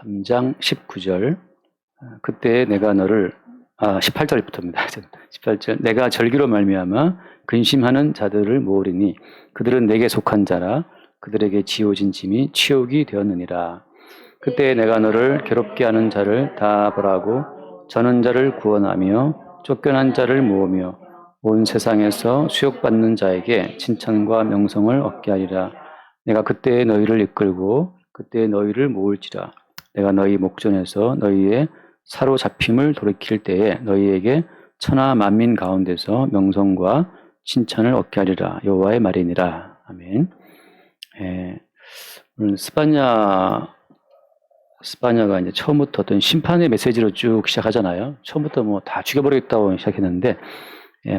3장 19절. 그때 내가 너를 18절부터입니다. 18절. 내가 절기로 말미암아 근심하는 자들을 모으리니 그들은 내게 속한 자라. 그들에게 지어진 짐이 치욕이 되었느니라. 그때 내가 너를 괴롭게 하는 자를 다 벌하고 저는 자를 구원하며 쫓겨난 자를 모으며 온 세상에서 수욕받는 자에게 칭찬과 명성을 얻게 하리라. 내가 그때 너희를 이끌고 그때 너희를 모을지라. 내가 너희 목전에서 너희의 사로잡힘을 돌이킬 때에 너희에게 천하 만민 가운데서 명성과 칭찬을 얻게 하리라. 여호와의 말이니라. 아멘. 오늘 스파냐가 이제 처음부터 어떤 심판의 메시지로 쭉 시작하잖아요. 처음부터 뭐 다 죽여버리겠다고 시작했는데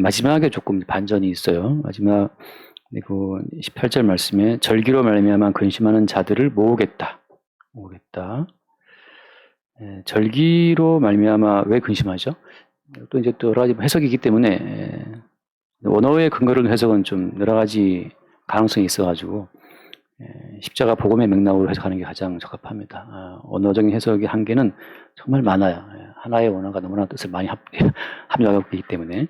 마지막에 조금 반전이 있어요. 마지막 그 18절 말씀에 절기로 말미암아 근심하는 자들을 모으겠다. 절기로 말미암아 왜 근심하죠? 또 이제 또 여러 가지 해석이기 때문에 원어의 근거를 해석은 좀 여러 가지 가능성이 있어가지고 십자가 복음의 맥락으로 해석하는 게 가장 적합합니다. 언어적인 해석의 한계는 정말 많아요. 하나의 원어가 너무나 뜻을 많이 합력하고 있기 때문에.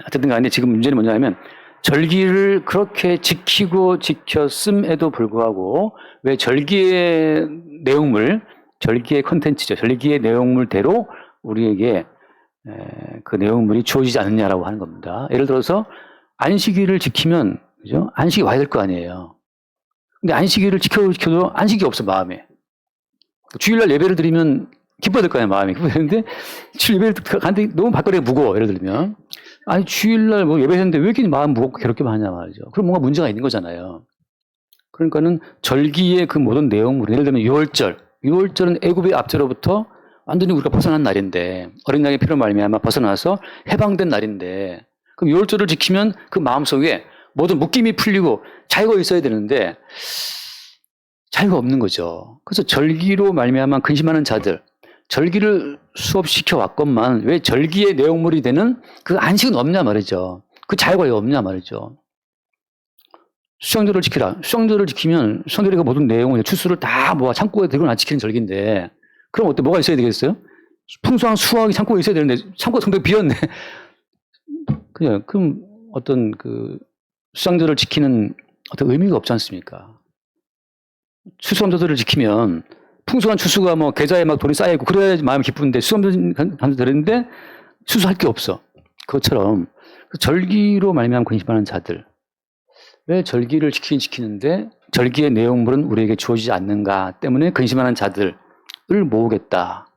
어쨌든 간에 지금 문제는 뭐냐면 절기를 그렇게 지켰음에도 불구하고 왜 절기의 내용물, 절기의 컨텐츠죠. 절기의 내용물대로 우리에게 그 내용물이 주어지지 않느냐라고 하는 겁니다. 예를 들어서 안식일을 지키면, 그죠? 안식이 와야 될 거 아니에요. 근데 안식일을 지켜도 안식이 없어, 마음에. 주일날 예배를 드리면 기뻐야 될 거 아니에요, 마음이. 근데 주일 예배를 가는데 너무 발걸이가 무거워, 예를 들면. 아니, 주일날 뭐 예배했는데 왜 이렇게 마음 무겁고 괴롭게 하냐 말이죠. 그럼 뭔가 문제가 있는 거잖아요. 그러니까는 절기의 그 모든 내용물, 예를 들면 6월절은 애굽의 압제로부터 완전히 우리가 벗어난 날인데, 어린 양의 피로 말미암아 벗어나서 해방된 날인데, 그럼 6월절을 지키면 그 마음속에 모든 묶임이 풀리고 자유가 있어야 되는데 자유가 없는 거죠. 그래서 절기로 말미암아 근심하는 자들, 절기를 수업시켜 왔건만 왜 절기의 내용물이 되는 그 안식은 없냐 말이죠. 그 자유가 왜 없냐 말이죠. 수양절을 지키라. 수양절을 지키면 수양절의 모든 내용을 추수를 다 모아 창고에 들고 안 지키는 절기인데 그럼 어때? 뭐가 있어야 되겠어요? 풍성한 수확이 창고에 있어야 되는데 창고가 성벽 비었네. 그럼 어떤 그 수양절을 지키는 어떤 의미가 없지 않습니까? 추수감사절을 지키면 풍성한 추수가 뭐 계좌에 막 돈이 쌓여있고 그래야지 마음이 기쁜데 수감사절 드리는데 추수할 게 없어. 그것처럼 절기로 말미암아 근심하는 자들, 왜 절기를 지키는데 절기의 내용물은 우리에게 주어지지 않는가 때문에 근심하는 자들을 모으겠다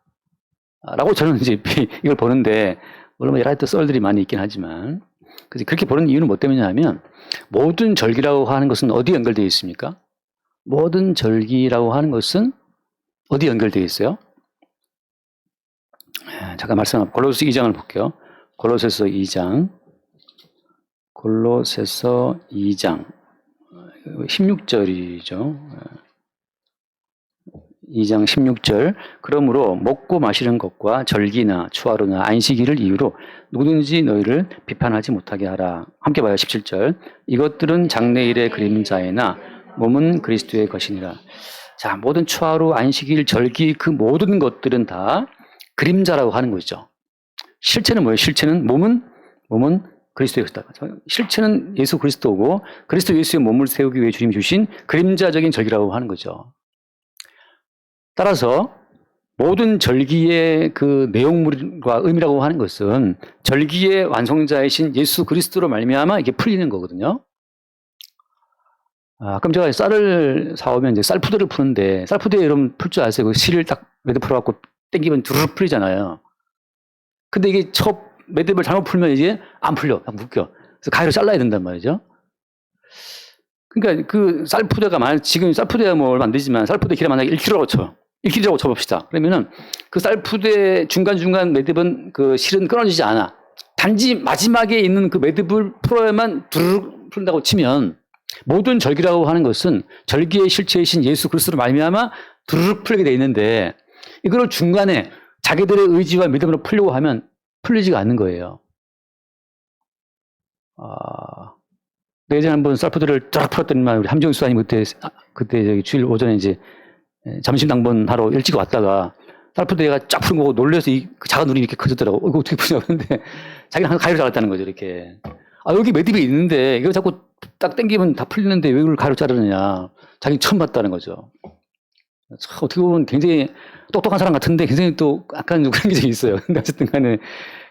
라고 저는 이제 이걸 보는데 물론 여러 가지 썰들이 많이 있긴 하지만 그렇게 보는 이유는 뭐 때문이냐 하면 모든 절기라고 하는 것은 어디에 연결되어 있습니까? 모든 절기라고 하는 것은 어디 연결되어 있어요? 잠깐 말씀, 골로새 2장을 볼게요. 골로새서 2장 16절이죠. 2장 16절. 그러므로 먹고 마시는 것과 절기나 추하루나 안식일을 이유로 누구든지 너희를 비판하지 못하게 하라. 함께 봐요. 17절. 이것들은 장래일의 그림자이나 몸은 그리스도의 것이니라. 자, 모든 추하루, 안식일, 절기 그 모든 것들은 다 그림자라고 하는 거죠. 실체는 뭐예요? 실체는 몸은 그리스도의 것이다. 실체는 예수 그리스도고 그리스도 예수의 몸을 세우기 위해 주님이 주신 그림자적인 절기라고 하는 거죠. 따라서 모든 절기의 그 내용물과 의미라고 하는 것은 절기의 완성자이신 예수 그리스도로 말미암아 이게 풀리는 거거든요. 그럼 제가 쌀을 사오면 이제 쌀푸드를 푸는데, 쌀푸드에 여러분 풀 줄 아세요? 그 실을 딱 매듭 풀어갖고 땡기면 두루룩 풀리잖아요. 근데 이게 매듭을 잘못 풀면 이제 안 풀려. 막 묶여. 그래서 가위로 잘라야 된단 말이죠. 그러니까 그 쌀푸드가 지금 쌀푸드야 뭐 얼마 안 되지만 쌀푸드 길이 만약에 1kg라고 쳐. 1kg라고 쳐봅시다. 그러면은 그 쌀푸드의 중간중간 매듭은 그 실은 끊어지지 않아. 단지 마지막에 있는 그 매듭을 풀어야만 두루룩 풀린다고 치면 모든 절기라고 하는 것은 절기의 실체이신 예수 그리스도로 말미암아 두루룩 풀리게 돼 있는데 이걸 중간에 자기들의 의지와 믿음으로 풀려고 하면 풀리지가 않는 거예요. 예전에 한번 쌀푸드를 쫙 풀었더니만 우리 함정수 아님 그때 저기 주일 오전에 이제 점심 당번하러 일찍 왔다가 쌀풀도 얘가 쫙 푸는 거고 놀래서 그 작은 눈이 이렇게 커졌더라고. 이거 어떻게 푸냐고 하는데 자기는 항상 가위로 잘랐다는 거죠, 이렇게. 아, 여기 매듭이 있는데 이거 자꾸 딱 당기면 다 풀리는데 왜 이걸 가위로 자르느냐. 자기는 처음 봤다는 거죠. 참 어떻게 보면 굉장히 똑똑한 사람 같은데 굉장히 또 약간 그런 게 있어요. 근데 어쨌든 간에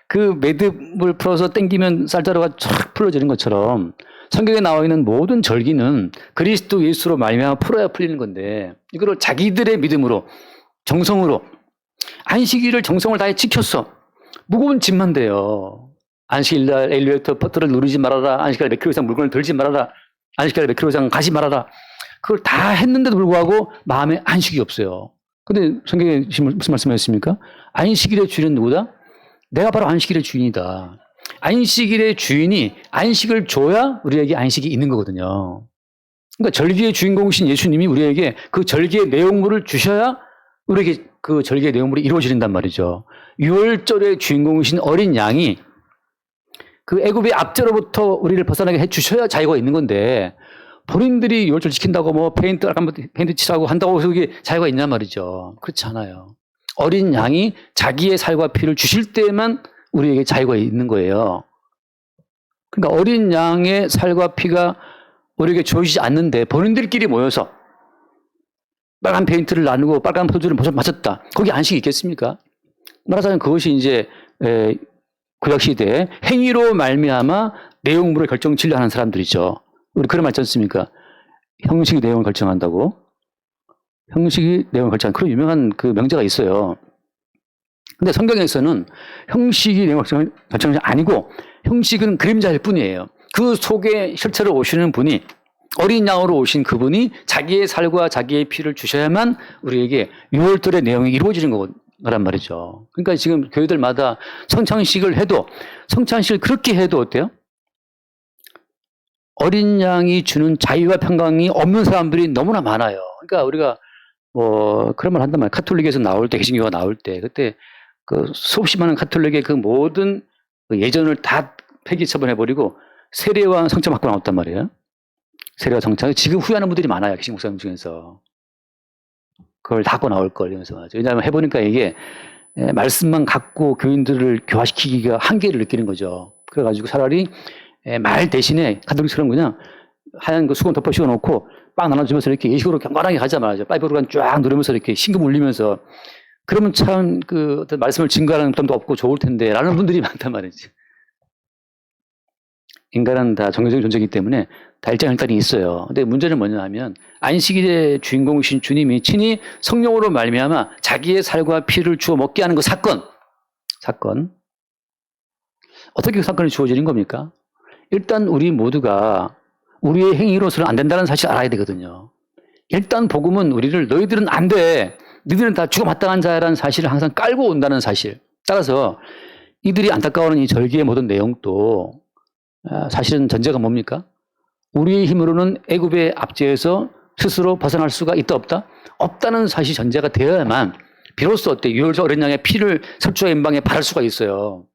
그 매듭을 풀어서 당기면 쌀자루가 쫙 풀어지는 것처럼 성경에 나와 있는 모든 절기는 그리스도 예수로 말미암아 풀어야 풀리는 건데 이거를 자기들의 믿음으로 정성으로 안식일을 정성을 다해 지켰어. 무거운 짐만 돼요. 안식일날 엘리베이터 버튼을 누르지 말아라. 안식일날 몇 킬로 이상 물건을 들지 말아라. 안식일날 몇 킬로 이상 가지 말아라. 그걸 다 했는데도 불구하고 마음에 안식이 없어요. 근데 성경에 무슨 말씀하셨습니까? 안식일의 주인은 누구다? 내가 바로 안식일의 주인이다. 안식일의 주인이 안식을 줘야 우리에게 안식이 있는 거거든요. 그러니까 절기의 주인공이신 예수님이 우리에게 그 절기의 내용물을 주셔야 우리에게 그 절기의 내용물이 이루어진단 말이죠. 6월절의 주인공이신 어린 양이 그 애굽의 압제로부터 우리를 벗어나게 해 주셔야 자유가 있는 건데 본인들이 6월절 지킨다고 뭐 페인트 칠하고 한다고 해서 그게 자유가 있냔 말이죠. 그렇지 않아요. 어린 양이 자기의 살과 피를 주실 때만 우리에게 자유가 있는 거예요. 그러니까 어린 양의 살과 피가 우리에게 주어지지 않는데 본인들끼리 모여서 빨간 페인트를 나누고 빨간 포도주를 마셨다. 거기 안식이 있겠습니까? 말하자면 그것이 이제 구약시대에 행위로 말미암아 내용물을 결정치려 하는 사람들이죠. 우리 그런 말 있지 않습니까? 형식이 내용을 결정한다고. 형식이 내용을 결정하는 그런 유명한 그 명제가 있어요. 근데 성경에서는 형식이 내용을 결정하는 게 아니고 형식은 그림자일 뿐이에요. 그 속에 실체로 오시는 분이 어린 양으로 오신 그분이 자기의 살과 자기의 피를 주셔야만 우리에게 6월절의 내용이 이루어지는 거란 말이죠. 그러니까 지금 교회들마다 성찬식을 해도 성찬식을 그렇게 해도 어때요? 어린 양이 주는 자유와 평강이 없는 사람들이 너무나 많아요. 그러니까 우리가 뭐 그런 말 한단 말이에요. 카톨릭에서 나올 때, 개신교가 나올 때 그때 그 수없이 많은 카톨릭의 그 모든 그 예전을 다 폐기 처분해버리고 세례와 성찬 받고 나왔단 말이에요. 세례와 성찬. 지금 후회하는 분들이 많아요. 개신 목사님 중에서. 그걸 다 하고 나올 걸 이러면서 말이죠. 왜냐하면 해보니까 이게 말씀만 갖고 교인들을 교화시키기가 한계를 느끼는 거죠. 그래가지고 차라리 말 대신에 카톨릭처럼 그냥 하얀 그 수건 덮어 씌워놓고 빵 나눠주면서 이렇게 예식으로 경건하게 가자 말이죠. 파이프로간 쫙 누르면서 이렇게 신금 울리면서 그러면 참 그 어떤 말씀을 증거하는 점도 없고 좋을 텐데 라는 분들이 많단 말이지. 인간은 다 정교적인 존재이기 때문에 다 일장일단이 있어요. 근데 문제는 뭐냐 하면 안식일의 주인공이신 주님이 친히 성령으로 말미암아 자기의 살과 피를 주어 먹게 하는 그 사건. 어떻게 그 사건이 주어지는 겁니까? 일단 우리 모두가 우리의 행위로서는 안 된다는 사실을 알아야 되거든요. 일단 복음은 우리를 너희들은 안 돼. 너희들은 다 죽어마땅한 자라는 사실을 항상 깔고 온다는 사실. 따라서 이들이 안타까워하는 이 절기의 모든 내용도 사실은 전제가 뭡니까? 우리의 힘으로는 애굽의 압제에서 스스로 벗어날 수가 있다 없다? 없다는 사실이 전제가 되어야만 비로소 어때? 유월절 어린 양의 피를 설주와 임방에 바를 수가 있어요.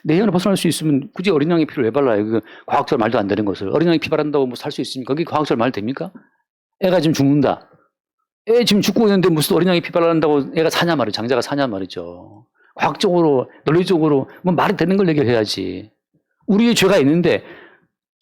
내 힘으로 벗어날 수 있으면 굳이 어린 양의 피를 왜 발라요? 그 과학적으로 말도 안 되는 것을. 어린 양의 피 바른다고 뭐 살 수 있습니까? 그게 과학적으로 말 됩니까? 애가 지금 죽는다. 애 지금 죽고 있는데 무슨 어린 양의 피 바른다고 애가 사냐 말이죠. 장자가 사냐 말이죠. 과학적으로, 논리적으로 뭐 말이 되는 걸 얘기를 해야지. 우리의 죄가 있는데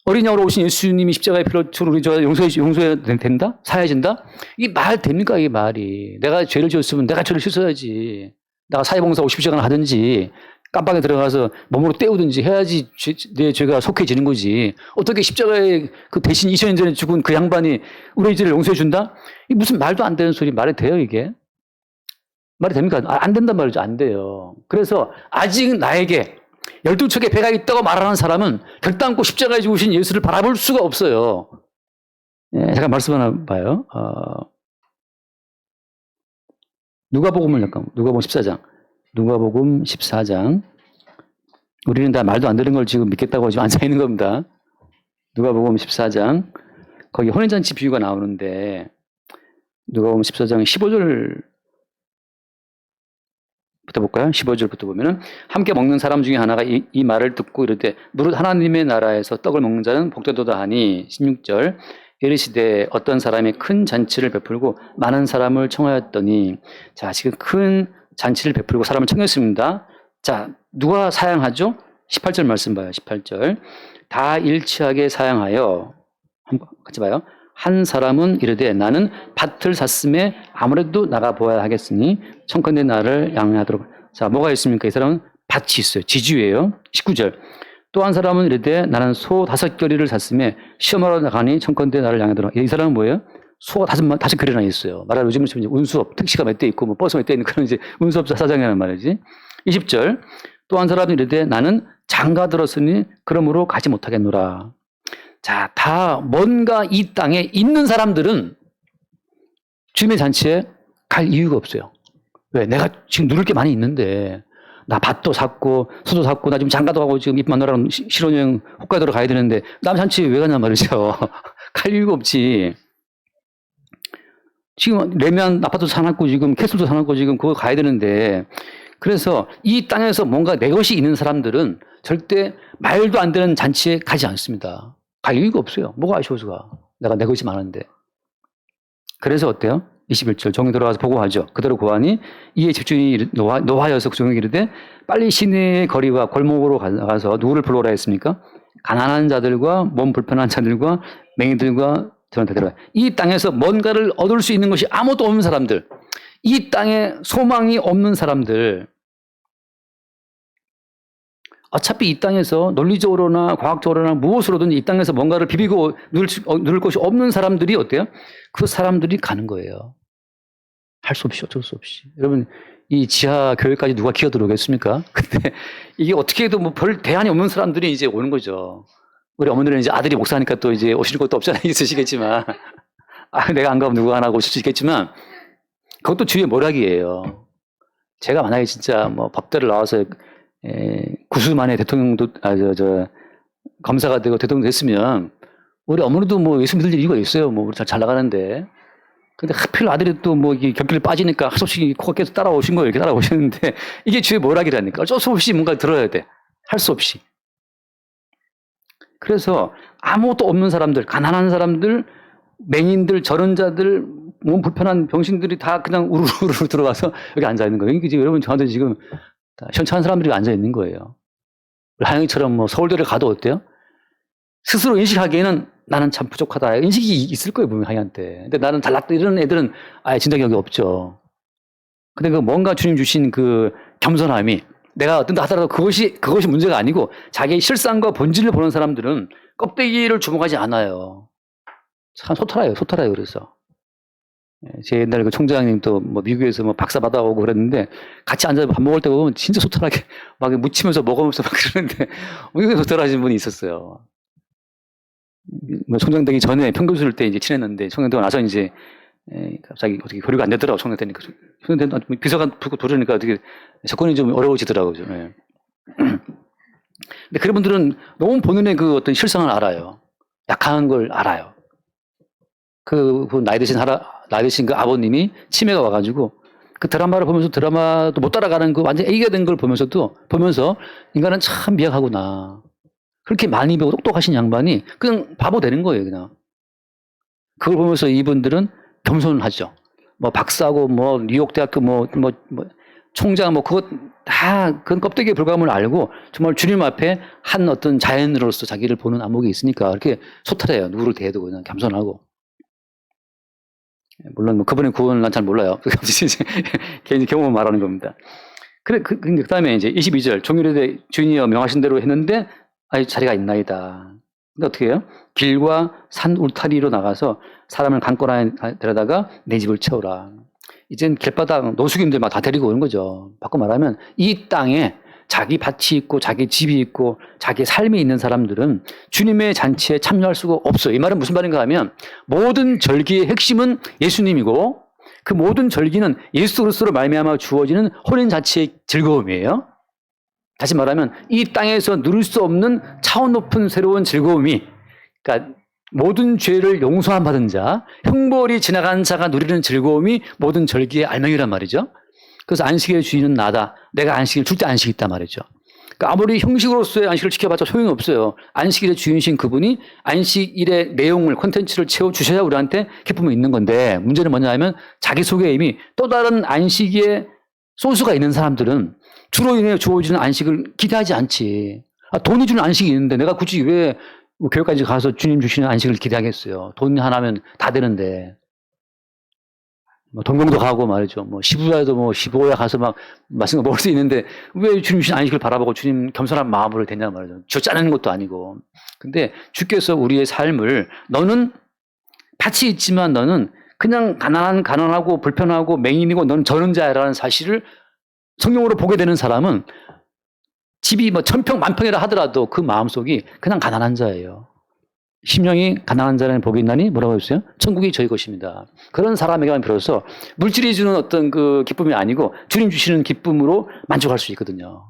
어린 양으로 오신 예수님이 십자가의 피로 우리 죄가 용서해야 된다? 사해진다? 이게 말 됩니까? 이게 말이. 내가 죄를 지었으면 내가 죄를 씻어야지. 내가 사회봉사 50시간 하든지 깜빡에 들어가서 몸으로 때우든지 해야지 내 죄가 속해지는 거지. 어떻게 십자가에 그 대신 2000년 전에 죽은 그 양반이 우리의 죄를 용서해 준다? 이 무슨 말도 안 되는 소리 말이 돼요 이게? 말이 됩니까? 안 된단 말이죠. 안 돼요. 그래서 아직 나에게 12척의 배가 있다고 말하는 사람은 결단코 십자가에 죽으신 예수를 바라볼 수가 없어요. 잠깐 말씀 하나 봐요. 누가복음 14장. 누가복음 14장. 우리는 다 말도 안 되는 걸 지금 믿겠다고 지금 앉아 있는 겁니다. 누가복음 14장. 거기 혼인잔치 비유가 나오는데 누가복음 14장 15절 부터 볼까요? 15절부터 보면은 함께 먹는 사람 중에 하나가 이 말을 듣고 이르되 무릇 하나님의 나라에서 떡을 먹는 자는 복되도다 하니 16절 이르시되 어떤 사람이 큰 잔치를 베풀고 많은 사람을 청하였더니 자 지금 큰 잔치를 베풀고 사람을 청했습니다. 자 누가 사양하죠? 18절 말씀 봐요. 18절 다 일치하게 사양하여 한번 같이 봐요. 한 사람은 이르되 나는 밭을 샀음에 아무래도 나가 보아야 하겠으니 청컨대 나를 양해하도록. 자 뭐가 있습니까? 이 사람은 밭이 있어요. 지주예요. 19절 또 한 사람은 이르되 나는 소 5겨리를 샀음에 시험하러 나가니 청컨대 나를 양해하도록. 이 사람은 뭐예요? 소가 5겨리나 있어요. 말하자면 요즘은 지금 운수업 택시가 몇 대 있고 뭐 버스가 몇 대 있는 그런 이제 운수업자 사장이라는 말이지. 20절 또 한 사람은 이르되 나는 장가 들었으니 그러므로 가지 못하겠노라. 자, 다 뭔가 이 땅에 있는 사람들은 주님의 잔치에 갈 이유가 없어요. 왜? 내가 지금 누릴 게 많이 있는데 나 밭도 샀고 소도 샀고 나 지금 장가도 가고 지금 입 마누라랑 실혼여행 홋카이도로 가야 되는데 남 잔치에 왜 가냐 말이죠. 갈 이유가 없지. 지금 레미안 아파트도 사놨고 지금 캐슬도 사놨고 지금 그거 가야 되는데 그래서 이 땅에서 뭔가 내 것이 있는 사람들은 절대 말도 안 되는 잔치에 가지 않습니다. 갈 이유가 없어요. 뭐가 아쉬워서 가. 내가 내 것이 많은데. 그래서 어때요? 21절 종이 돌아와서 보고하죠. 그대로 고하니 이에 집주인이 노하여서 종에게 이르되 빨리 시내의 거리와 골목으로 가서 누구를 불러오라 했습니까? 가난한 자들과 몸 불편한 자들과 맹인들과 저한테 들어가. 이 땅에서 뭔가를 얻을 수 있는 것이 아무것도 없는 사람들, 이 땅에 소망이 없는 사람들, 어차피 이 땅에서 논리적으로나 과학적으로나 무엇으로든 이 땅에서 뭔가를 비비고 누릴 것이 없는 사람들이 어때요? 그 사람들이 가는 거예요. 할 수 없이 어쩔 수 없이. 여러분 이 지하 교회까지 누가 기어 들어오겠습니까? 근데 이게 어떻게 해도 뭐 별 대안이 없는 사람들이 이제 오는 거죠. 우리 어머니는 이제 아들이 목사니까 또 이제 오실 것도 없잖아요. 있으시겠지만. 내가 안 가면 누가 안 하고 오실 수 있겠지만 그것도 주의 모략이에요. 제가 만약에 진짜 뭐 법대를 나와서 9수 만에 대통령도, 검사가 되고 대통령 됐으면, 우리 어머니도 뭐 예수 믿을 이유가 있어요. 뭐, 우리 잘 나가는데. 근데 하필 아들이 또 뭐, 곁길을 빠지니까 할 수 없이 코가 계속 따라오신 거예요. 이렇게 따라오시는데, 이게 주의 모락이라니까. 어쩔 수 없이 뭔가 들어야 돼. 할 수 없이. 그래서 아무것도 없는 사람들, 가난한 사람들, 맹인들, 저런 자들, 몸 불편한 병신들이 다 그냥 우르르 들어가서 여기 앉아있는 거예요. 이게 지금 여러분 저한테 지금 현찬 사람들이 앉아 있는 거예요. 하영이처럼 뭐 서울대를 가도 어때요? 스스로 인식하기에는 나는 참 부족하다. 인식이 있을 거예요, 분명히 하영이한테. 근데 나는 잘났다 이런 애들은 아예 진작에 여기 없죠. 근데 그 뭔가 주님 주신 그 겸손함이 내가 어떤다 하더라도 그것이 문제가 아니고 자기의 실상과 본질을 보는 사람들은 껍데기를 주목하지 않아요. 참 소탈해요, 그래서. 제 옛날 그 총장님도 뭐 미국에서 뭐 박사 받아오고 그랬는데 같이 앉아서 밥 먹을 때 보면 진짜 소탈하게 막 묻히면서 먹으면서 막 그러는데 이게 소탈하신 분이 있었어요. 뭐 총장 되기 전에 평교수일 때 이제 친했는데 총장 되고 나서 이제 갑자기 어떻게 교류가 안 되더라고 총장 되니까. 총장 되니까 비서관 붙고 도르니까 어떻게 접근이 좀 어려워지더라고요. 예. 근데 그런 분들은 너무 본인의 그 어떤 실상을 알아요. 약한 걸 알아요. 그 나이 드신 그 아버님이 치매가 와가지고 그 드라마를 보면서 드라마도 못 따라가는 그 완전 애기가 된 걸 보면서 인간은 참 미약하구나. 그렇게 많이 배우고 똑똑하신 양반이 그냥 바보 되는 거예요, 그냥. 그걸 보면서 이분들은 겸손하죠. 뭐 박사고 뭐 뉴욕대학교 뭐 총장 뭐 그것 다 그건 껍데기에 불과함을 알고 정말 주님 앞에 한 어떤 자연으로서 자기를 보는 안목이 있으니까 이렇게 소탈해요. 누구를 대해도 그냥 겸손하고. 물론 뭐 그분의 구원은 난 잘 몰라요. 개인 경험을 말하는 겁니다. 근데 그 다음에 이제 22절 종일에 주인이여 명하신 대로 했는데 자리가 있나이다. 근데 어떻게 해요? 길과 산 울타리로 나가서 사람을 강권하에 데려다가 내 집을 채우라. 이젠 길바닥 노숙인들 막 다 데리고 오는 거죠. 바꿔 말하면 이 땅에 자기 밭이 있고 자기 집이 있고 자기 삶이 있는 사람들은 주님의 잔치에 참여할 수가 없어요. 이 말은 무슨 말인가 하면 모든 절기의 핵심은 예수님이고 그 모든 절기는 예수 그리스도로 말미암아 주어지는 혼인 자체의 즐거움이에요. 다시 말하면 이 땅에서 누릴 수 없는 차원 높은 새로운 즐거움이, 그러니까 모든 죄를 용서함 받은 자, 형벌이 지나간 자가 누리는 즐거움이 모든 절기의 알맹이란 말이죠. 그래서 안식의 주인은 나다. 내가 안식일 줄때 안식이 있단 말이죠. 그러니까 아무리 형식으로서의 안식을 지켜봤자 소용이 없어요. 안식일의 주인이신 그분이 안식일의 내용을, 콘텐츠를 채워주셔야 우리한테 기쁨이 있는 건데, 문제는 뭐냐 하면 자기 속에 이미 또 다른 안식의 소스가 있는 사람들은 주로 인해 주어지는 안식을 기대하지 않지. 돈이 주는 안식이 있는데 내가 굳이 왜 교회까지 가서 주님 주시는 안식을 기대하겠어요. 돈 하나면 다 되는데. 동경도 가고 말이죠. 시부야도 15야 가서 막 맛있는 거 먹을 수 있는데 왜 주님 주신 안식을 바라보고 주님 겸손한 마음으로 되냐 말이죠. 저 짜내는 것도 아니고. 근데 주께서 우리의 삶을 너는 밭이 있지만 너는 그냥 가난하고 불편하고 맹인이고 너는 저는 자라는 사실을 성경으로 보게 되는 사람은 집이 1000평 만평이라 하더라도 그 마음속이 그냥 가난한 자예요. 심령이 가난한 자는 복이 있나니 뭐라고 했어요? 천국이 저희 것입니다. 그런 사람에게만 비로소 물질이 주는 어떤 그 기쁨이 아니고 주님 주시는 기쁨으로 만족할 수 있거든요.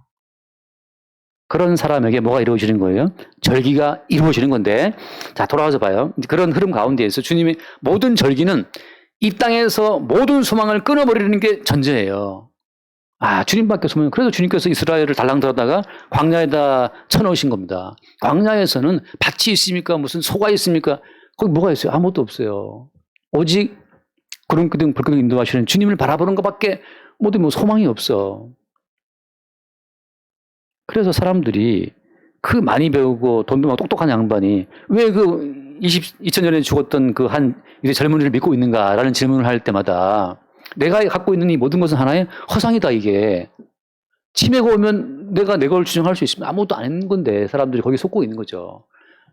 그런 사람에게 뭐가 이루어지는 거예요? 절기가 이루어지는 건데, 자, 돌아와서 봐요. 그런 흐름 가운데에서 주님의 모든 절기는 이 땅에서 모든 소망을 끊어버리는 게 전제예요. 주님밖에 소망이, 그래서 주님께서 이스라엘을 달랑 들었다가 광야에다 쳐넣으신 겁니다. 광야에서는 밭이 있습니까? 무슨 소가 있습니까? 거기 뭐가 있어요? 아무것도 없어요. 오직 구름 기둥 불 기둥 인도하시는 주님을 바라보는 것밖에 모두 소망이 없어. 그래서 사람들이 그 많이 배우고 돈도 많고 똑똑한 양반이 왜 그 2000년에 죽었던 그 한 이제 젊은이를 믿고 있는가라는 질문을 할 때마다 내가 갖고 있는 이 모든 것은 하나의 허상이다, 이게. 치매가 오면 내가 내 걸 주장할 수 있으면 아무것도 안 했는 건데 사람들이 거기에 속고 있는 거죠.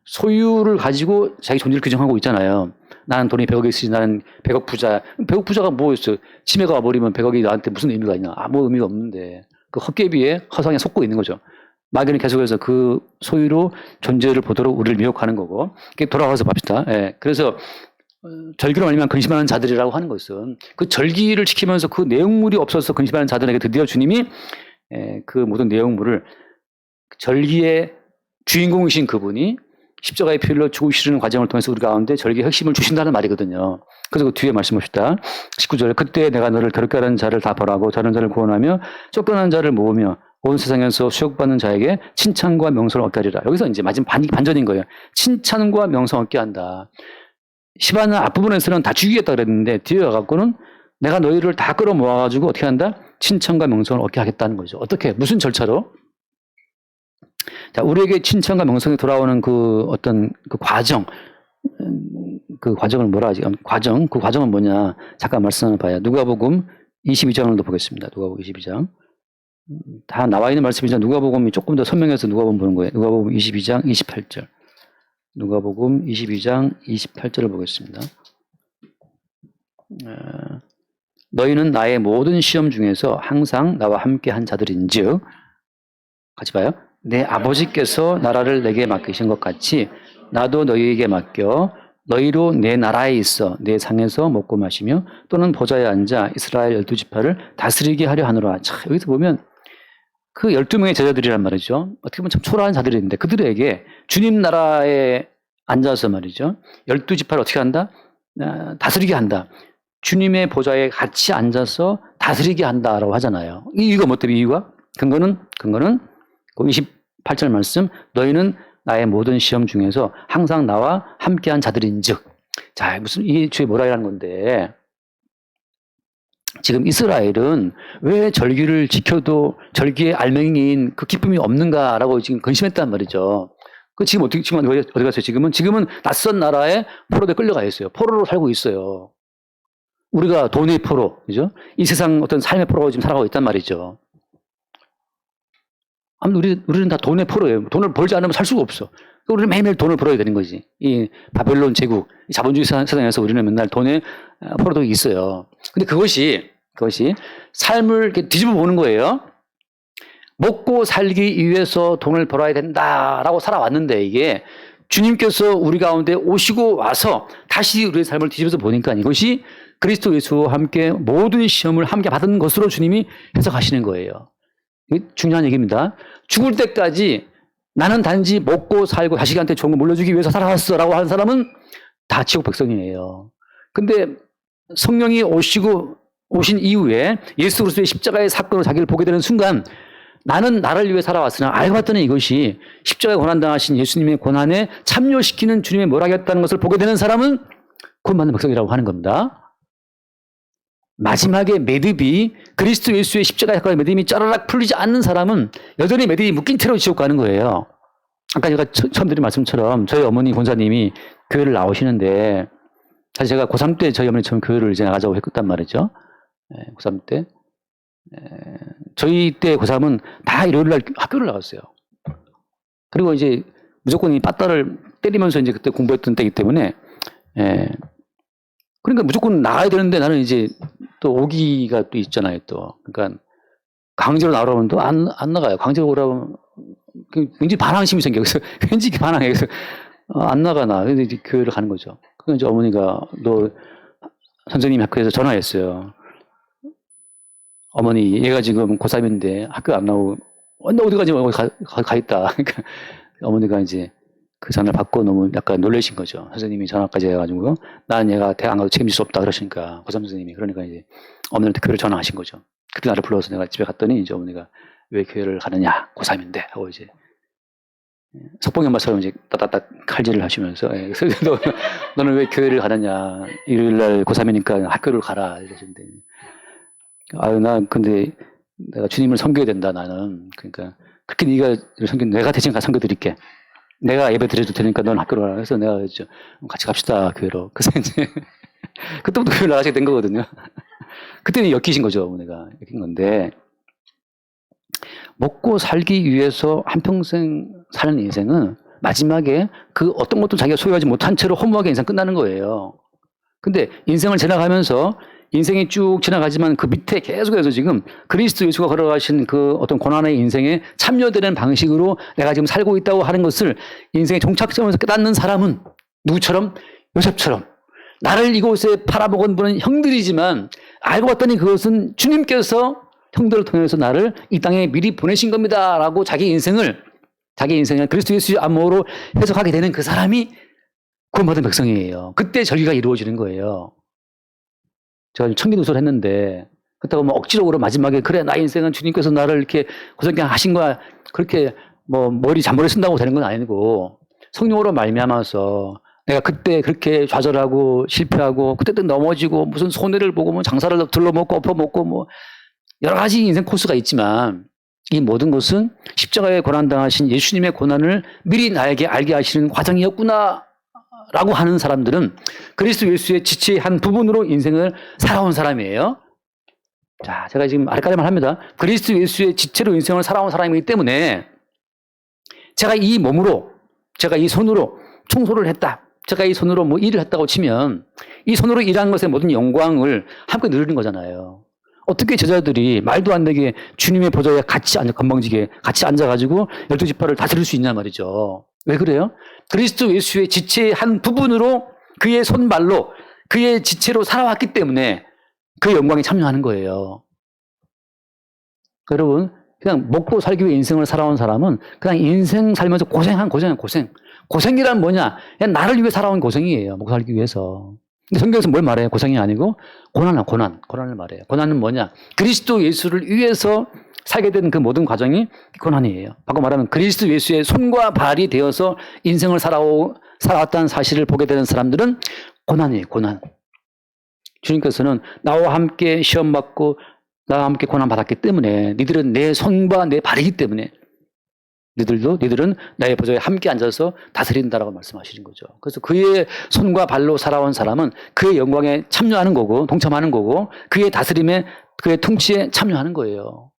소유를 가지고 자기 존재를 규정하고 있잖아요. 나는 돈이 100억이 있으니 나는 100억 부자. 100억 부자가 뭐였어요? 치매가 와버리면 100억이 나한테 무슨 의미가 있냐? 아무 의미가 없는데. 그 헛개비에 허상에 속고 있는 거죠. 마귀는 계속해서 그 소유로 존재를 보도록 우리를 미혹하는 거고. 돌아가서 봅시다. 예. 그래서 절기로 말미암아 근심하는 자들이라고 하는 것은 그 절기를 지키면서 그 내용물이 없어서 근심하는 자들에게 드디어 주님이 그 모든 내용물을 절기의 주인공이신 그분이 십자가의 피 흘려 죽으시는 과정을 통해서 우리 가운데 절기의 핵심을 주신다는 말이거든요. 그래서 그 뒤에 말씀 봅시다. 19절에 그때 내가 너를 더럽게 하는 자를 다 벌하고 다른 자를 구원하며 쫓겨난 자를 모으며 온 세상에서 수욕받는 자에게 칭찬과 명성을 얻게 하리라. 여기서 이제 마지막 반전인 거예요. 칭찬과 명성 얻게 한다. 시바는 앞부분에서는 다 죽이겠다 그랬는데 뒤에 가갖고는 내가 너희를 다 끌어모아가지고 어떻게 한다? 칭찬과 명성을 얻게 하겠다는 거죠. 어떻게? 무슨 절차로? 자, 우리에게 칭찬과 명성이 돌아오는 그 어떤 그 과정, 그 과정을 뭐라 하지? 그 과정은 뭐냐? 잠깐 말씀을 봐요. 누가복음 22장을 보겠습니다. 누가복음 22장. 다 나와 있는 말씀이지만 누가복음이 조금 더 선명해서 누가복음 보는 거예요. 누가복음 22장 28절. 누가복음 22장 28절을 보겠습니다. 너희는 나의 모든 시험 중에서 항상 나와 함께 한 자들인즉, 같이 봐요. 내 아버지께서 나라를 내게 맡기신 것 같이 나도 너희에게 맡겨 너희로 내 나라에 있어 내 상에서 먹고 마시며 또는 보좌에 앉아 이스라엘 12지파를 다스리게 하려 하노라. 자, 여기서 보면 그 12명의 제자들이란 말이죠. 어떻게 보면 참 초라한 자들인데 그들에게 주님 나라에 앉아서 말이죠. 12지파를 어떻게 한다? 다스리게 한다. 주님의 보좌에 같이 앉아서 다스리게 한다라고 하잖아요. 이 이유가 뭐 때문에 이유가? 근거는 그 28절 말씀, 너희는 나의 모든 시험 중에서 항상 나와 함께한 자들인즉. 자, 무슨 이 주에 뭐라 하는 건데? 지금 이스라엘은 왜 절기를 지켜도 절기의 알맹이인 그 기쁨이 없는가라고 지금 근심했단 말이죠. 그 지금 어디 갔어요? 지금은 낯선 나라에 포로돼 끌려가 있어요. 포로로 살고 있어요. 우리가 돈의 포로, 그죠? 이 세상 어떤 삶의 포로가 지금 살아가고 있단 말이죠. 우리는 다 돈의 포로예요. 돈을 벌지 않으면 살 수가 없어. 우리는 매일매일 돈을 벌어야 되는 거지. 이 바벨론 제국, 자본주의 세상에서 우리는 맨날 돈의 포로도 있어요. 근데 그것이 삶을 이렇게 뒤집어 보는 거예요. 먹고 살기 위해서 돈을 벌어야 된다라고 살아왔는데 이게 주님께서 우리 가운데 오시고 와서 다시 우리의 삶을 뒤집어서 보니까 이것이 그리스도 예수와 함께 모든 시험을 함께 받은 것으로 주님이 해석하시는 거예요. 이게 중요한 얘기입니다. 죽을 때까지 나는 단지 먹고 살고 자식한테 좋은 거 물려주기 위해서 살아왔어라고 하는 사람은 다 지옥 백성이에요. 근데 성령이 오신 이후에 예수 그리스도의 십자가의 사건으로 자기를 보게 되는 순간 나는 나를 위해 살아왔으나 알고 봤더니 이것이 십자가에 고난당하신 예수님의 고난에 참여시키는 주님의 모락이었다는 것을 보게 되는 사람은 구원받는 백성이라고 하는 겁니다. 마지막에 매듭이 그리스도 예수의 십자가 사건의 매듭이 짜라락 풀리지 않는 사람은 여전히 매듭이 묶인 채로 지옥 가는 거예요. 아까 제가 처음 드린 말씀처럼 저희 어머니 권사님이 교회를 나오시는데 사실 제가 고3 때 저희 어머니 처음 교회를 이제 나가자고 했단 말이죠. 고3 때. 저희 때 고3은 다 일요일 날 학교를 나갔어요. 그리고 이제 무조건 이 빠따를 때리면서 이제 그때 공부했던 때이기 때문에 그러니까 무조건 나가야 되는데 나는 이제 또 오기가 또 있잖아요, 또. 그러니까 강제로 나오라면 또 안 나가요. 강제로 오라면 왠지 반항심이 생겨요. 그래서 왠지 반항해요. 그래서 안 나가나. 그래서 이제 교회를 가는 거죠. 그래서 이제 어머니가 너 선생님 학교에서 전화했어요. 어머니, 얘가 지금 고3인데 학교 안 나오고, 어디 가지 가 있다. 그러니까 어머니가 이제 그 전화를 받고 너무 약간 놀라신 거죠. 선생님이 전화까지 해가지고, 난 얘가 대학 안 가도 책임질 수 없다. 그러시니까, 고3 선생님이. 그러니까 이제 어머니한테 교회를 전화하신 거죠. 그때 나를 불러서 내가 집에 갔더니 이제 어머니가 왜 교회를 가느냐. 고3인데. 하고 이제 석봉이 엄마처럼 이제 따따따 칼질을 하시면서, 그래서 너는 왜 교회를 가느냐. 일요일날 고3이니까 학교를 가라. 이러시는데. 아유, 근데 내가 주님을 섬겨야 된다, 나는. 그러니까, 그렇게 네가 내가 대신 가서 섬겨드릴게. 내가 예배 드려도 되니까 넌 학교로 가라. 그래서 내가 같이 갑시다, 교회로. 그래서 이제, 그때부터 교회를 나가게 된 거거든요. 그때는 엮이신 거죠, 어머니가. 엮인 건데. 먹고 살기 위해서 한평생 사는 인생은 마지막에 그 어떤 것도 자기가 소유하지 못한 채로 허무하게 인생 끝나는 거예요. 근데 인생을 지나가면서 인생이 쭉 지나가지만 그 밑에 계속해서 지금 그리스도 예수가 걸어가신 그 어떤 고난의 인생에 참여되는 방식으로 내가 지금 살고 있다고 하는 것을 인생의 종착점에서 깨닫는 사람은 누구처럼? 요셉처럼. 나를 이곳에 팔아먹은 분은 형들이지만 알고 봤더니 그것은 주님께서 형들을 통해서 나를 이 땅에 미리 보내신 겁니다. 라고 자기 인생을 그리스도 예수의 안목으로 해석하게 되는 그 사람이 구원받은 백성이에요. 그때 절기가 이루어지는 거예요. 제가 청기도서를 했는데 그렇다고 뭐 억지로 마지막에 그래 나 인생은 주님께서 나를 이렇게 고생케 하신 거야 그렇게 뭐 잔머리 쓴다고 되는 건 아니고 성령으로 말미암아서 내가 그때 그렇게 좌절하고 실패하고 그때 넘어지고 무슨 손해를 보고 뭐 장사를 둘러먹고 엎어먹고 뭐 여러 가지 인생 코스가 있지만 이 모든 것은 십자가에 고난당하신 예수님의 고난을 미리 나에게 알게 하시는 과정이었구나 라고 하는 사람들은 그리스도 예수의 지체의 한 부분으로 인생을 살아온 사람이에요. 자, 제가 지금 아래까지만 합니다. 그리스도 예수의 지체로 인생을 살아온 사람이기 때문에 제가 이 몸으로, 제가 이 손으로 청소를 했다. 제가 이 손으로 뭐 일을 했다고 치면 이 손으로 일한 것의 모든 영광을 함께 누리는 거잖아요. 어떻게 제자들이 말도 안 되게 주님의 보좌에 같이 건방지게 같이 앉아가지고 12지파를 다스릴 수 있냐 말이죠. 왜 그래요? 그리스도 예수의 지체의 한 부분으로 그의 손발로 그의 지체로 살아왔기 때문에 그 영광에 참여하는 거예요. 여러분, 그냥 먹고 살기 위해 인생을 살아온 사람은 그냥 인생 살면서 고생. 고생이란 뭐냐? 그냥 나를 위해 살아온 고생이에요. 먹고 살기 위해서. 근데 성경에서 뭘 말해요? 고생이 아니고 고난을 말해요. 고난은 뭐냐? 그리스도 예수를 위해서 살게 된 그 모든 과정이 고난이에요. 바꿔 말하면 그리스도 예수의 손과 발이 되어서 인생을 살아왔다는 사실을 보게 되는 사람들은 고난이에요. 고난. 주님께서는 나와 함께 시험받고 나와 함께 고난받았기 때문에 니들은 내 손과 내 발이기 때문에 니들은 나의 보좌에 함께 앉아서 다스린다라고 말씀하시는 거죠. 그래서 그의 손과 발로 살아온 사람은 그의 영광에 참여하는 거고 동참하는 거고 그의 다스림에 그의 통치에 참여하는 거예요.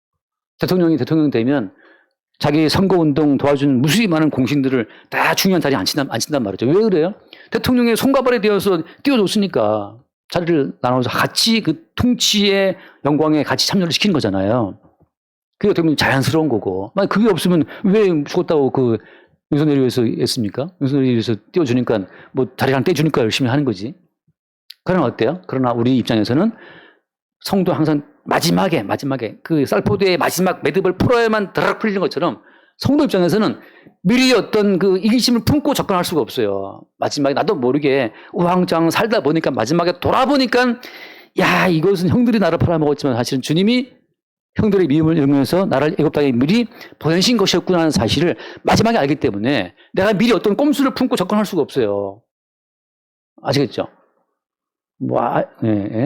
대통령이 대통령 되면 자기 선거운동 도와주는 무수히 많은 공신들을 다 중요한 자리에 앉힌단 말이죠. 왜 그래요? 대통령의 손과 발에 되어서 띄워줬으니까 자리를 나눠서 같이 그 통치의 영광에 같이 참여를 시키는 거잖아요. 그게 어떻게 보면 자연스러운 거고. 만약 그게 없으면 왜 죽었다고 그 윤석열이 위해서 했습니까? 윤석열이 위해서 띄워주니까 뭐 자리를 떼주니까 열심히 하는 거지. 그러나 어때요? 그러나 우리 입장에서는 성도 항상 마지막에 그 쌀포대의 마지막 매듭을 풀어야만 드락 풀리는 것처럼 성도 입장에서는 미리 어떤 그 이기심을 품고 접근할 수가 없어요. 마지막에 나도 모르게 우왕좌왕 살다 보니까 마지막에 돌아보니까 야, 이것은 형들이 나를 팔아먹었지만 사실은 주님이 형들의 미움을 이루면서 나를 애굽 땅에 미리 보내신 것이었구나 하는 사실을 마지막에 알기 때문에 내가 미리 어떤 꼼수를 품고 접근할 수가 없어요. 아시겠죠?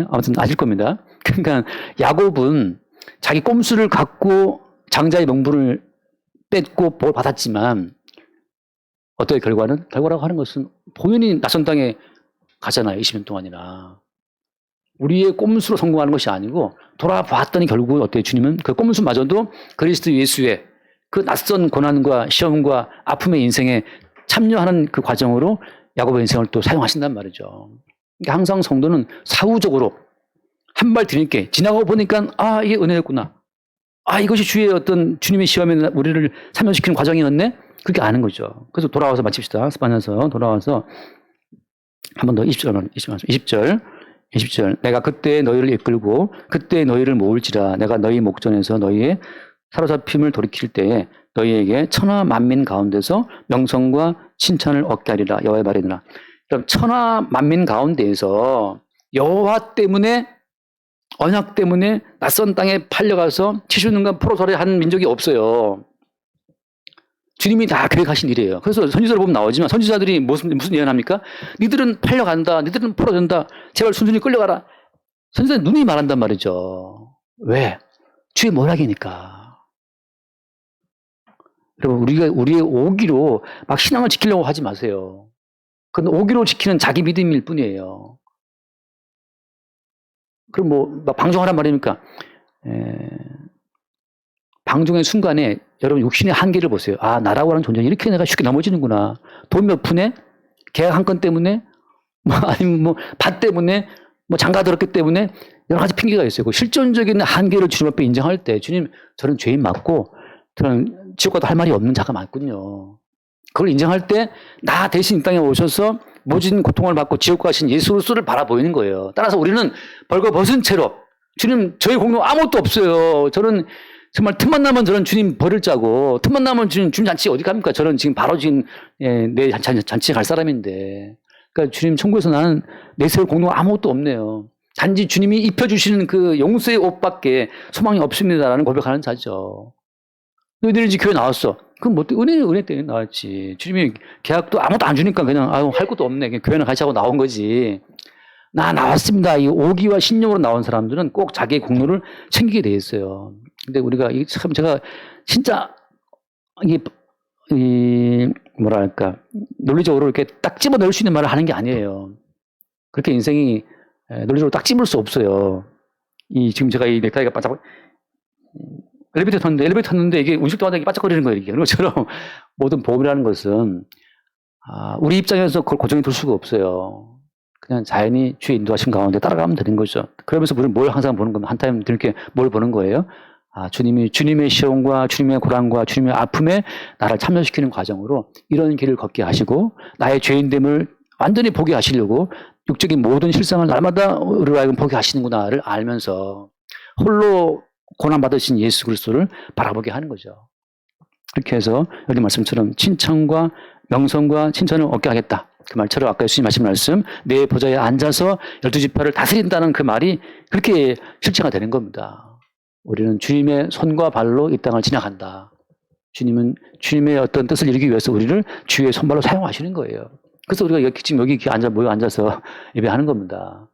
아무튼 아실 겁니다. 그러니까 야곱은 자기 꼼수를 갖고 장자의 명분을 뺏고 뭘 받았지만 어떤 결과라고 하는 것은 본인이 낯선 땅에 가잖아요. 20년 동안이나. 우리의 꼼수로 성공하는 것이 아니고 돌아봤더니 결국은 어때요? 주님은 그 꼼수마저도 그리스도 예수의 그 낯선 고난과 시험과 아픔의 인생에 참여하는 그 과정으로 야곱의 인생을 또 사용하신단 말이죠. 그러니까 항상 성도는 사후적으로 한 발 뒤늦게 지나가고 보니까 이게 은혜였구나. 이것이 주의 어떤 주님의 시험에 우리를 참여시키는 과정이었네? 그렇게 아는 거죠. 그래서 돌아와서 마칩시다. 스파냐서 돌아와서 한 번 더 20절. 내가 그때 너희를 이끌고 그때 너희를 모을지라. 내가 너희 목전에서 너희의 사로잡힘을 돌이킬 때에 너희에게 천하 만민 가운데서 명성과 칭찬을 얻게 하리라. 여호와의 말이니라. 그럼 천하 만민 가운데에서 여호와 때문에 언약 때문에 낯선 땅에 팔려가서 70년간 포로살이한 민족이 없어요. 주님이 다 계획하신 일이에요. 그래서 선지자를 보면 나오지만 선지자들이 무슨 예언합니까? 니들은 팔려간다. 니들은 포로된다. 제발 순순히 끌려가라. 선지자는 눈이 말한단 말이죠. 왜? 주의 모락이니까. 여러분, 우리의 오기로 막 신앙을 지키려고 하지 마세요. 그건 오기로 지키는 자기 믿음일 뿐이에요. 그럼 막 방종하란 말입니까? 방종의 순간에 여러분 육신의 한계를 보세요. 나라고 하는 존재는 이렇게 내가 쉽게 넘어지는구나. 돈 몇 푼에 계약 한 건 때문에 아니면 밭 때문에 장가 들었기 때문에 여러 가지 핑계가 있어요. 그 실존적인 한계를 주님 앞에 인정할 때 주님 저는 죄인 맞고 저는 지옥 가도 할 말이 없는 자가 맞군요. 그걸 인정할 때 나 대신 이 땅에 오셔서 모진 고통을 받고 지옥 가신 예수 그리스도를 바라보이는 거예요. 따라서 우리는 벌거벗은 채로 주님 저희 공로 아무것도 없어요. 저는 정말 틈만 나면 저는 주님 벌을 짜고 틈만 나면 주님 잔치 어디 갑니까? 저는 지금 바로 지금 내 잔치에 갈 사람인데 그러니까 주님 천국에서 나는 내세울 공로가 아무것도 없네요. 단지 주님이 입혀주시는 그 용서의 옷밖에 소망이 없습니다라는 고백하는 자죠. 너희들이 이제 교회 나왔어. 그럼 은혜 때문에 나왔지. 주님이 계약도 아무것도 안 주니까 그냥 할 것도 없네. 그냥 교회는 같이 하고 나온 거지. 나왔습니다. 이 오기와 신념으로 나온 사람들은 꼭 자기의 공로를 챙기게 돼 있어요. 근데 우리가 참 제가 진짜 뭐랄까 논리적으로 이렇게 딱 집어넣을 수 있는 말을 하는 게 아니에요. 그렇게 인생이 논리적으로 딱 집을 수 없어요. 지금 제가 이 넥타이가 반짝 엘리베이터 탔는데 이게 운식도 하다 반짝거리는 거예요. 이게. 그런 것처럼 모든 복음이라는 것은 우리 입장에서 그걸 고정해 둘 수가 없어요. 그냥 자연히 주의 인도하신 가운데 따라가면 되는 거죠. 그러면서 우리는 뭘 항상 보는 겁니다. 한 타임 이렇게 뭘 보는 거예요? 주님의 시험과 주님의 고난과 주님의 아픔에 나를 참여시키는 과정으로 이런 길을 걷게 하시고 나의 죄인됨을 완전히 보게 하시려고 육적인 모든 실상을 날마다 우리로 하여금 보게 하시는구나를 알면서 홀로 고난받으신 예수 그리스도를 바라보게 하는 거죠. 그렇게 해서 여기 말씀처럼 칭찬과 명성과 칭찬을 얻게 하겠다. 그 말처럼 아까 예수님 하신 말씀 내 보좌에 앉아서 12지파를 다스린다는 그 말이 그렇게 실체가 되는 겁니다. 우리는 주님의 손과 발로 이 땅을 지나간다. 주님은 주님의 어떤 뜻을 이루기 위해서 우리를 주의 손발로 사용하시는 거예요. 그래서 우리가 지금 여기 모여 앉아서 예배하는 겁니다.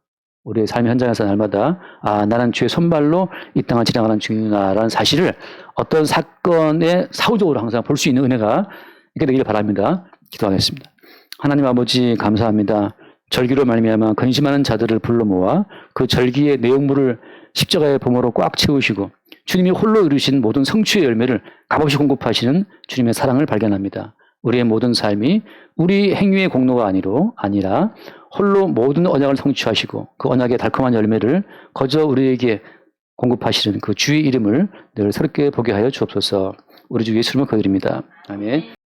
우리의 삶의 현장에서 날마다 나는 주의 손발로 이 땅을 지나가는 중이구나라는 사실을 어떤 사건의 사후적으로 항상 볼 수 있는 은혜가 있게 되기를 바랍니다. 기도하겠습니다. 하나님 아버지 감사합니다. 절기로 말미암아 근심하는 자들을 불러 모아 그 절기의 내용물을 십자가의 보모로 꽉 채우시고 주님이 홀로 이루신 모든 성취의 열매를 값없이 공급하시는 주님의 사랑을 발견합니다. 우리의 모든 삶이 우리 행위의 공로가 아니라 홀로 모든 언약을 성취하시고 그 언약의 달콤한 열매를 거저 우리에게 공급하시는 그 주의 이름을 늘 새롭게 보게 하여 주옵소서. 우리 주 예수 이름으로 기도드립니다. 아멘.